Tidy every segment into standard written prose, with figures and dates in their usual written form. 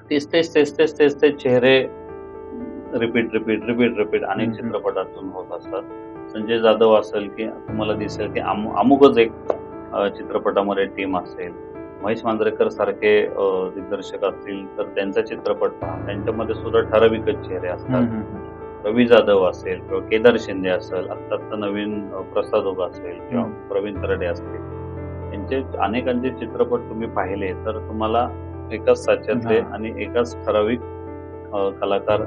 तेच चेहरे रिपीट अनेक चित्रपटातून होत असतात. संजय जाधव असेल, की तुम्हाला दिसेल, की अमुकच एक चित्रपटामध्ये टीम असेल. महेश मांजरेकर सारखे दिग्दर्शक असतील, तर त्यांचा चित्रपट पहा. त्यांच्यामध्ये सुद्धा ठराविकच चेहरे असतात. रवी जाधव असेल किंवा केदार शिंदे असेल, आत्ता नवीन प्रसाद ओक असेल किंवा प्रवीण तरडे असतील. यांचे अनेकांचे चित्रपट तुम्ही पाहिले तर तुम्हाला एकाच साच्यातले आणि एकाच ठराविक कलाकार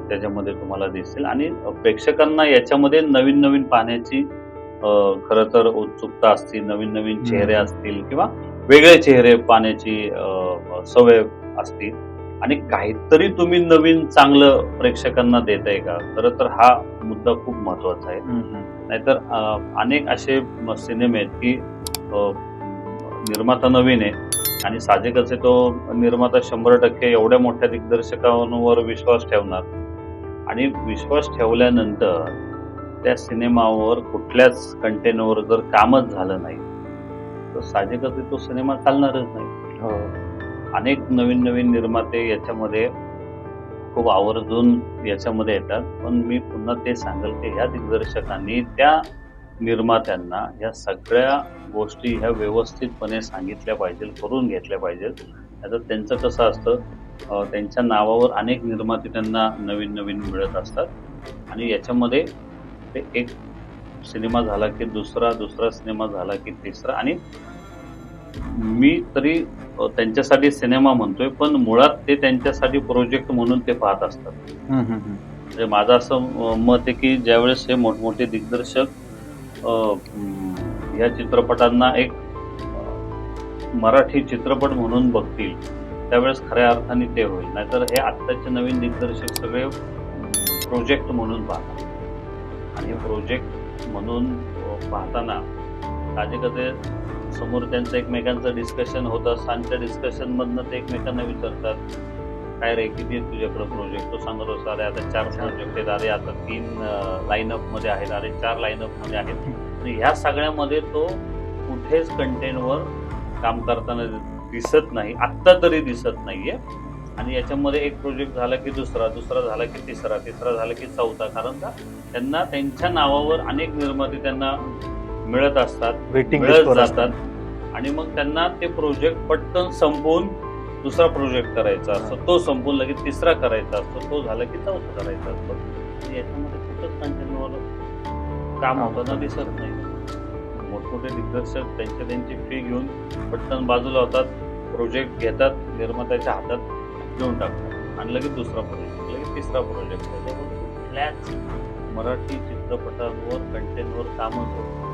त्याच्यामध्ये तुम्हाला दिसतील आणि प्रेक्षकांना याच्यामध्ये नवीन पाहण्याची खरं तर उत्सुकता असते. नवीन चेहरे असतील किंवा वेगळे चेहरे पाहण्याची सवय असते आणि काहीतरी तुम्ही नवीन चांगलं प्रेक्षकांना देताय का? खरं तर हा मुद्दा खूप महत्वाचा आहे. नाहीतर अनेक असे सिनेमे आहेत की निर्माता नवीन आहे आणि साहजिकच आहे तो निर्माता 100% एवढ्या मोठ्या दिग्दर्शकांवर विश्वास ठेवणार आणि विश्वास ठेवल्यानंतर त्या सिनेमावर कुठल्याच कंटेनवर जर कामच झालं नाही तर साहजिकच आहे तो सिनेमा चालणारच नाही. अनेक नवीन निर्माते याच्यामध्ये खूप आवर्जून याच्यामध्ये येतात, पण मी पुन्हा ते सांगेल की ह्या दिग्दर्शकांनी त्या निर्मात्यांना या सगळ्या गोष्टी ह्या व्यवस्थितपणे सांगितल्या पाहिजे, करून घेतल्या पाहिजेत. आता त्यांचं कसं असतं, त्यांच्या नावावर अनेक निर्माते त्यांना नवीन मिळत असतात आणि याच्यामध्ये ते एक सिनेमा झाला की दुसरा सिनेमा झाला की तिसरा आणि मी तरी त्यांच्यासाठी सिनेमा म्हणतोय, पण मुळात ते त्यांच्यासाठी प्रोजेक्ट म्हणून ते पाहत असतात. म्हणजे माझं असं मत आहे की ज्यावेळेस हे मोठमोठे दिग्दर्शक या चित्रपटांना एक मराठी चित्रपट म्हणून बघतील त्यावेळेस खऱ्या अर्थाने ते होईल. नाहीतर हे आत्ताचे नवीन दिग्दर्शक सगळे प्रोजेक्ट म्हणून पाहतात आणि प्रोजेक्ट म्हणून पाहताना साहजिकच समोर त्यांचं एकमेकांचं डिस्कशन होतं. सांच्या डिस्कशन मधनं ते एकमेकांना विचारतात, काय रे किती आहेत तुझ्याकडे प्रोजेक्ट? तो सांगत असतो, अरे आता 4 प्रोजेक्ट आहेत, अरे आता 3 लाईनअप मध्ये आहेत, अरे 4 लाईनअप मध्ये आहेत. आणि ह्या सगळ्यामध्ये तो कुठेच कंटेनवर काम करताना दिसत नाही, आत्ता तरी दिसत नाहीये. आणि याच्यामध्ये एक प्रोजेक्ट झाला की दुसरा झाला की तिसरा झाला की चौथा. कारण का त्यांना त्यांच्या नावावर अनेक निर्माते त्यांना मिळत असतात, मिळत जातात आणि मग त्यांना ते प्रोजेक्ट पटकन संपवून दुसरा प्रोजेक्ट करायचा असतो, तो संपून लगेच तिसरा करायचा असतो, तो झाला की चौथा करायचा असतो. याच्यामध्ये कुठंच कंटेनवर काम होताना दिसत नाही. मोठमोठे दिग्दर्शक त्यांची फी घेऊन पटकन बाजूला होतात, प्रोजेक्ट घेतात, निर्मात्याच्या हातात देऊन टाकतात आणि लगेच दुसरा प्रोजेक्ट, लगेच तिसरा प्रोजेक्ट. त्याच्यामुळे कुठल्याच मराठी चित्रपटांवर कंटेनवर कामच होतं.